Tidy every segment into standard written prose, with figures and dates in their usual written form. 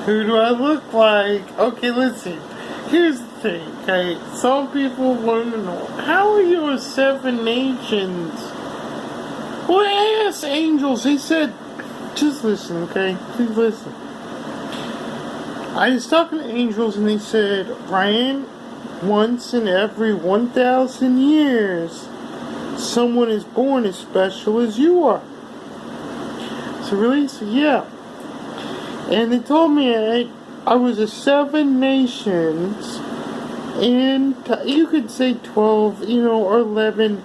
Who do I look like? Okay, listen. Here's the thing, okay? Some people want to know, how are your 7 nations? Well, I asked angels, they said, just listen, okay? Please listen. I was talking to angels and they said, Ryan, once in every 1,000 years, someone is born as special as you are. So really? So yeah. And they told me I was a 7 nations, and you could say 12, or 11.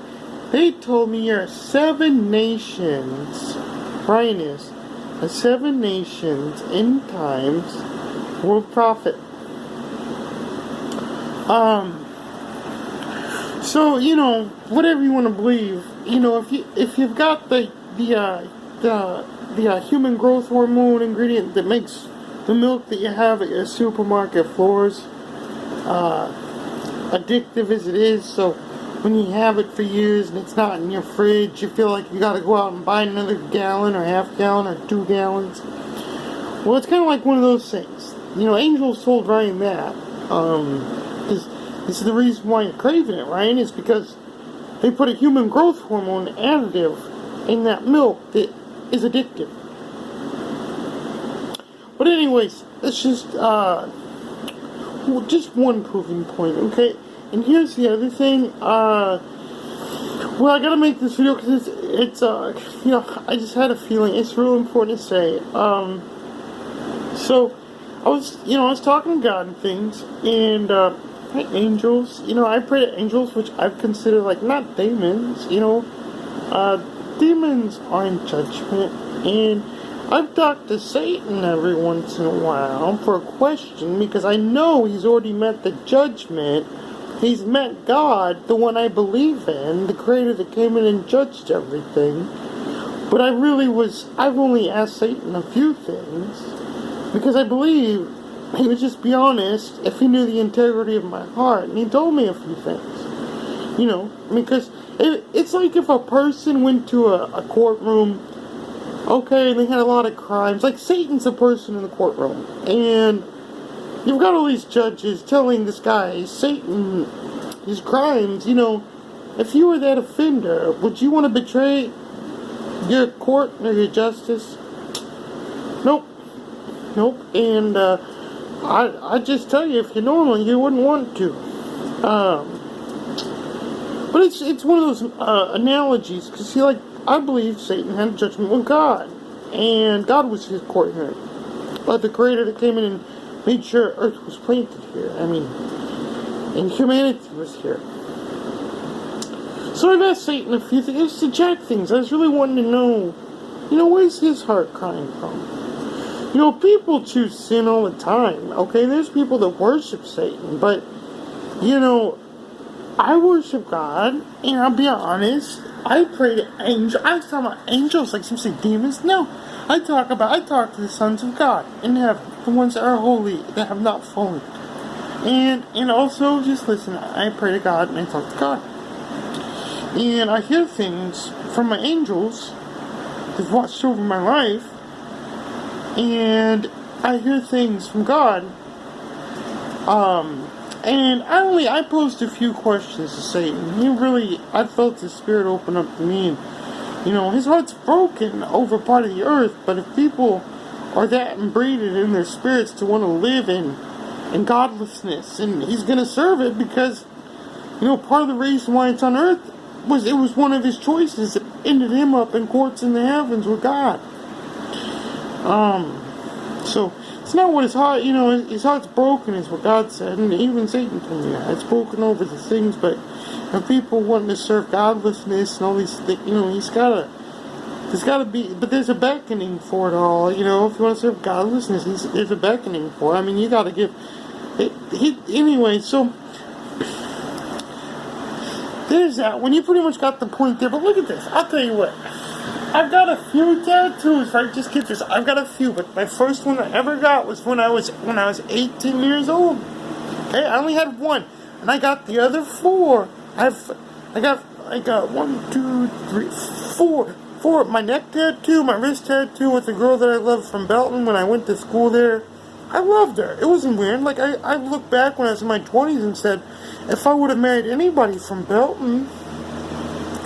They told me you're 7 nations. Ryan is a 7 nations in times world prophet. So whatever you want to believe, if you've got the human growth hormone ingredient that makes the milk that you have at your supermarket floors addictive as it is, so when you have it for years and it's not in your fridge, you feel like you gotta go out and buy another gallon or half gallon or 2 gallons. Well, it's kind of like one of those things. Angels told Ryan that. This is the reason why you're craving it, Ryan, is because they put a human growth hormone additive in that milk that is addictive. But anyways, it's just one proving point, okay? And here's the other thing. I gotta make this video because it's I just had a feeling it's real important to say. So I was talking to God and things, and angels. I pray to angels, which I've considered like not demons. Demons are in judgment, and I've talked to Satan every once in a while for a question because I know he's already met the judgment. He's met God, the one I believe in, the creator that came in and judged everything. But I've only asked Satan a few things because I believe he would just be honest if he knew the integrity of my heart. And he told me a few things. Because it's like if a person went to a courtroom, okay, and they had a lot of crimes. Like Satan's a person in the courtroom. And you've got all these judges telling this guy, Satan, his crimes. If you were that offender, would you want to betray your court or your justice? Nope. And I just tell you, if you're normal, you wouldn't want to. But it's one of those analogies, because I believe Satan had a judgment with God, and God was his court hearing. But the creator that came in and made sure Earth was planted here, and humanity was here. So I've asked Satan a few things to check things. I was really wanting to know, where's his heart crying from? People choose sin all the time, okay? There's people that worship Satan, but, I worship God, and I'll be honest, I pray to angels. I was talking about angels like some say demons. No, I talk to the sons of God in heaven, the ones that are holy, that have not fallen. And also, just listen, I pray to God and I talk to God. And I hear things from my angels that watched over my life, and I hear things from God. And I posed a few questions to Satan. I felt his spirit open up to me, and his heart's broken over part of the earth, but if people are that inbreeded in their spirits to want to live in godlessness, and he's going to serve it because, part of the reason why it's on earth was it was one of his choices that ended him up in courts in the heavens with God. So it's not what his heart, his heart's broken is what God said, and even Satan told me that. It's broken over the things, but if people wanting to serve godlessness and all these things, there's gotta be, but there's a beckoning for it all, if you want to serve godlessness, there's a beckoning for it. You gotta give, anyway, so, there's that, when you pretty much got the point there, but look at this, I'll tell you what. I've got a few tattoos, right? Just get this. I've got a few, but my first one I ever got was when I was 18 years old. Okay, I only had one, and I got the other 4. I got 1, 2, 3, 4. My neck tattoo, my wrist tattoo with the girl that I loved from Belton when I went to school there. I loved her. It wasn't weird. Like, I look back when I was in my 20s and said, if I would have married anybody from Belton,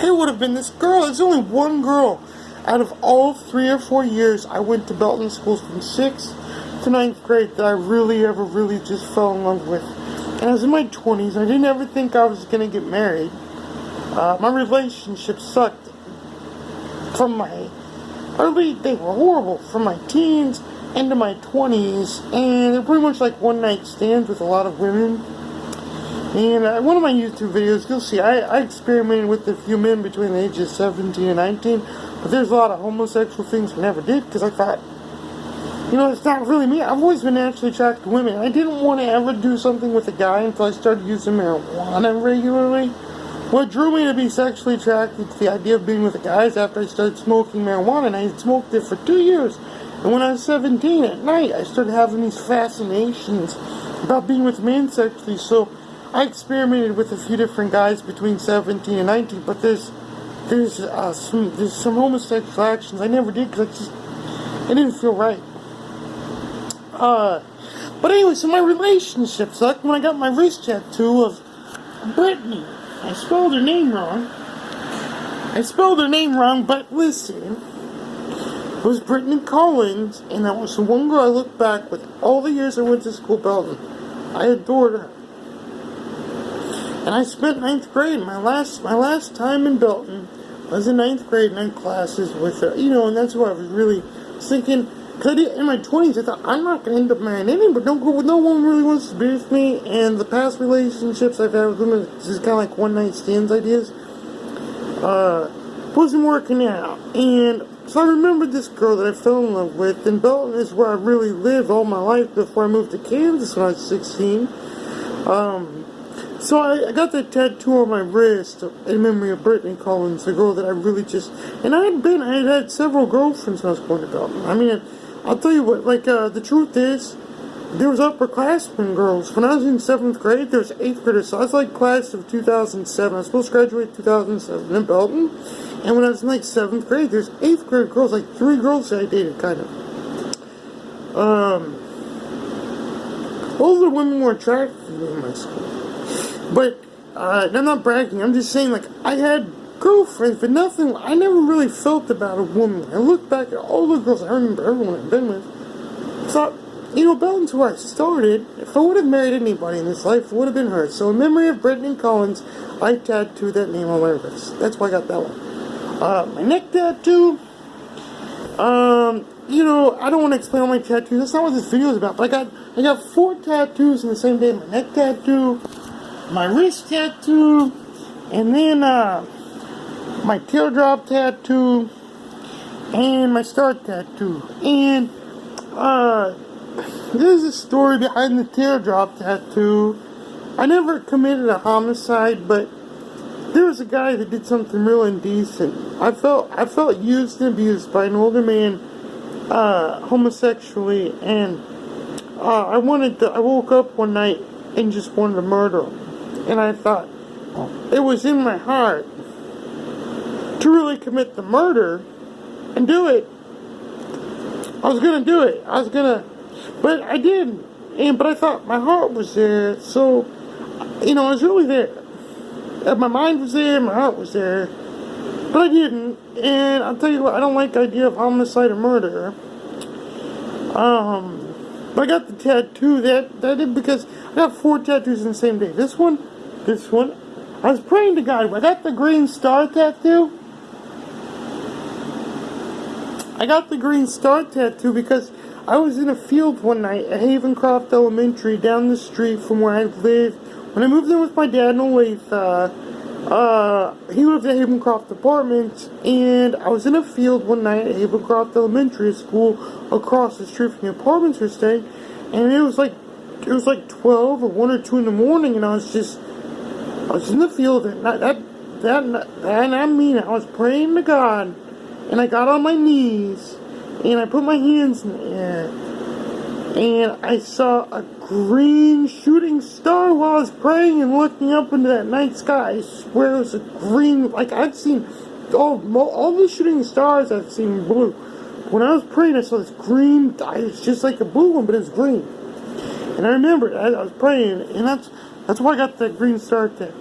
it would have been this girl. There's only one girl out of all 3 or 4 years I went to Belton schools from 6th to 9th grade that I really ever really just fell in love with. And I was in my 20s. I didn't ever think I was going to get married. My relationship sucked from my early, they were horrible from my teens into my 20s, and they're pretty much like one night stands with a lot of women. And one of my YouTube videos, you'll see, I experimented with a few men between the ages of 17 and 19, but there's a lot of homosexual things I never did, because I thought, it's not really me. I've always been naturally attracted to women. I didn't want to ever do something with a guy until I started using marijuana regularly. What drew me to be sexually attracted to the idea of being with the guys after I started smoking marijuana, and I had smoked it for 2 years. And when I was 17 at night, I started having these fascinations about being with men sexually. So I experimented with a few different guys between 17 and 19, but there's some homosexual actions I never did because it didn't feel right. But anyway, so my relationship sucked when I got my wrist tattoo of Brittany. I spelled her name wrong, but listen. It was Brittany Collins, and that was the one girl I look back with all the years I went to school, Belton. I adored her. And I spent 9th grade, my last time in Belton was in 9th grade, 9 classes with her. And that's what I was really thinking. Because in my 20s, I thought, I'm not going to end up marrying anybody. No one really wants to be with me. And the past relationships I've had with women is just kind of like one-night stands ideas. Wasn't working out. And so I remembered this girl that I fell in love with. And Belton is where I really lived all my life before I moved to Kansas when I was 16. So I got that tattoo on my wrist in memory of Brittany Collins, the girl that I really just... And I had had several girlfriends when I was going to Belton. I mean, I'll tell you what, the truth is, there was upperclassmen girls. When I was in 7th grade, there was 8th graders. So I was class of 2007. I was supposed to graduate in 2007 in Belton. And when I was in 7th grade, there's 8th grade girls, 3 girls that I dated, kind of. Older women were attracted to me in my school. But, I'm not bragging, I'm just saying, I had girlfriends, but nothing, I never really felt about a woman. I look back at all the girls I remember everyone I've been with. I thought, Belton's where I started. If I would have married anybody in this life, it would have been her. So in memory of Brittany Collins, I tattooed that name on my wrist. That's why I got that one. My neck tattoo, I don't want to explain all my tattoos. That's not what this video is about. But I got 4 tattoos in the same day. My neck tattoo, my wrist tattoo, and then my teardrop tattoo, and my star tattoo. And there's a story behind the teardrop tattoo. I never committed a homicide, but there was a guy that did something real indecent. I felt used and abused by an older man, homosexually, and I woke up one night and just wanted to murder him. And I thought, it was in my heart to really commit the murder and do it. I was gonna do it. But I didn't. But I thought my heart was there, so, I was really there. My mind was there, my heart was there, but I didn't. And I'll tell you what, I don't like the idea of homicide or murder. But I got the tattoo that did, because I got 4 tattoos in the same day. This one. I was praying to God. I got the green star tattoo. I got the green star tattoo because I was in a field one night at Havencroft Elementary down the street from where I lived. When I moved in with my dad in Olathe, he lived at Havencroft Apartments, and I was in a field one night at Havencroft Elementary School across the street from the apartments we were staying, and it was like 12 or 1 or 2 in the morning, and I was in the field, and I was praying to God, and I got on my knees, and I put my hands in the air, and I saw a green shooting star while I was praying and looking up into that night sky. I swear it was a green, I've seen all the shooting stars I've seen blue. When I was praying, I saw this green, it's just like a blue one, but it's green. And I remember I was praying, and that's why I got that green star tech.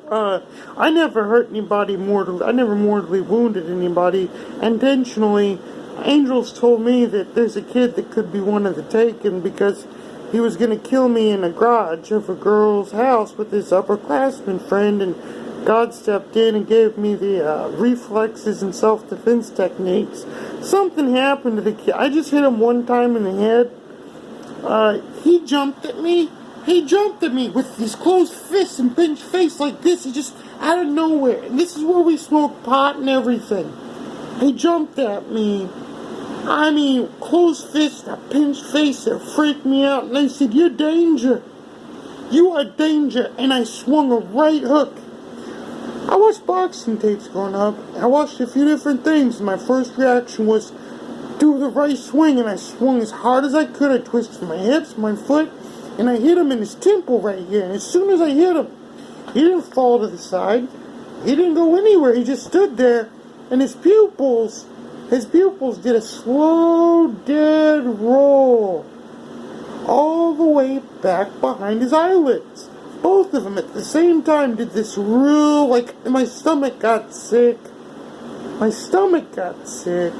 I never hurt anybody mortally. I never mortally wounded anybody intentionally. Angels told me that there's a kid that could be one of the taken because he was going to kill me in a garage of a girl's house with his upperclassman friend, and God stepped in and gave me the reflexes and self-defense techniques. Something happened to the kid. I just hit him one time in the head. He jumped at me. He jumped at me with his closed fists and pinched face like this. He just, out of nowhere. And this is where we smoke pot and everything. He jumped at me. I mean, closed fist, a pinched face that freaked me out. And I said, "You're danger. You are danger." And I swung a right hook. I watched boxing tapes growing up. I watched a few different things. My first reaction was do the right swing. And I swung as hard as I could. I twisted my hips, my foot. And I hit him in his temple right here. And as soon as I hit him, he didn't fall to the side. He didn't go anywhere. He just stood there. And his pupils did a slow, dead roll all the way back behind his eyelids. Both of them at the same time did this real, like, my stomach got sick. My stomach got sick.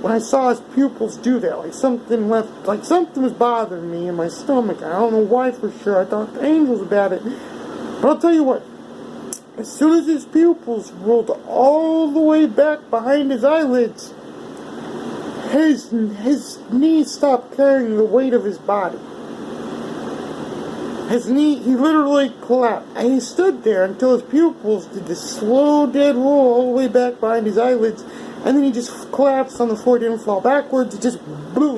When I saw his pupils do that, like something was bothering me in my stomach. I don't know why for sure. I talked to angels about it. But I'll tell you what, as soon as his pupils rolled all the way back behind his eyelids, his knees stopped carrying the weight of his body. He literally collapsed. And he stood there until his pupils did this slow, dead roll all the way back behind his eyelids. And then he just collapsed on the floor, didn't fall backwards, it just blew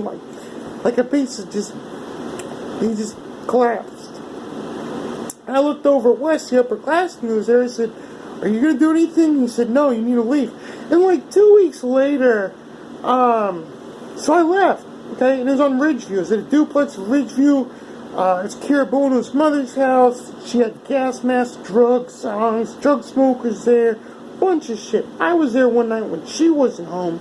like a piece of he just collapsed. And I looked over at Wes, the upperclassman who was there, I said, "Are you going to do anything?" He said, "No, you need to leave." And like 2 weeks later, so I left, okay, and it was on Ridgeview. It was at a duplex of Ridgeview. It's Kira Bono's mother's house. She had gas masks, drug smokers there. Bunch of shit. I was there one night when she wasn't home.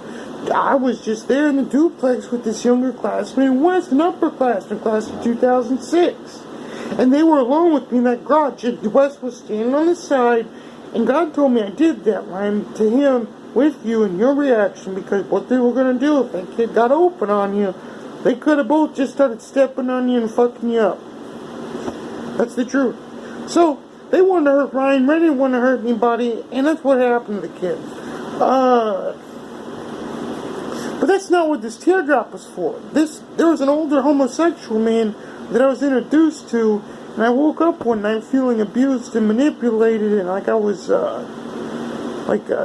I was just there in the duplex with this younger classmate, Wes, an upperclassman, class of 2006. And they were alone with me in that garage. Wes was standing on the side, and God told me I did that line to him with you and your reaction, because what they were going to do if that kid got open on you, they could have both just started stepping on you and fucking you up. That's the truth. So, they wanted to hurt Ryan. Ray didn't want to hurt anybody, and that's what happened to the kid. But that's not what this teardrop was for. There was an older homosexual man that I was introduced to, and I woke up one night feeling abused and manipulated, and like I was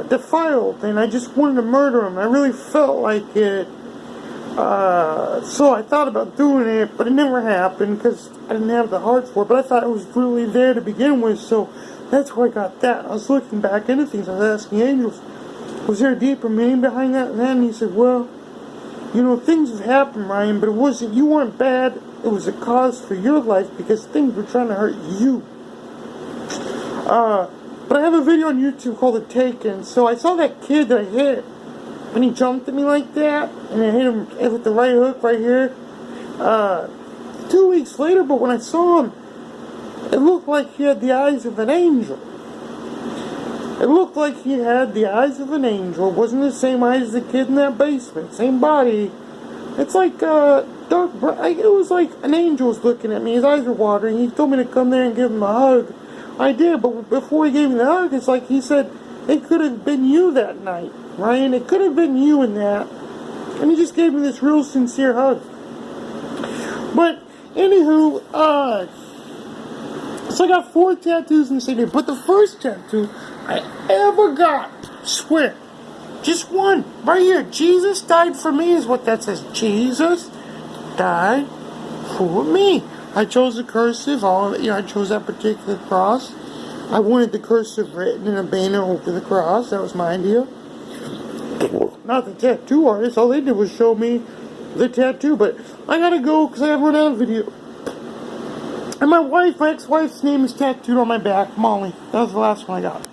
defiled, and I just wanted to murder him. I really felt like it. So I thought about doing it, but it never happened because I didn't have the heart for it. But I thought it was really there to begin with, so that's where I got that. I was looking back into things. I was asking angels, was there a deeper meaning behind that? And then he said, "Well, you know, things have happened, Ryan, but you weren't bad. It was a cause for your life because things were trying to hurt you." But I have a video on YouTube called The Taken. So I saw that kid that I hit. And he jumped at me like that, and I hit him with the right hook right here. 2 weeks later, but when I saw him, it looked like he had the eyes of an angel. It looked like he had the eyes of an angel. It wasn't the same eyes as the kid in that basement. Same body. It's like dark. It was like an angel was looking at me. His eyes were watering. He told me to come there and give him a hug. I did, but before he gave me the hug, it's like he said, "It could have been you that night, Ryan. It could have been you in that." And he just gave me this real sincere hug. But, anywho, so I got 4 tattoos in the same day. But the first tattoo I ever got, swear, just one, right here. Jesus died for me is what that says. Jesus died for me. I chose the cursive. I chose that particular cross. I wanted the cursive written in a banner over the cross. That was my idea. Not the tattoo artist. All they did was show me the tattoo. But I gotta go because I have run out of video. And my ex-wife's name is tattooed on my back. Molly. That was the last one I got.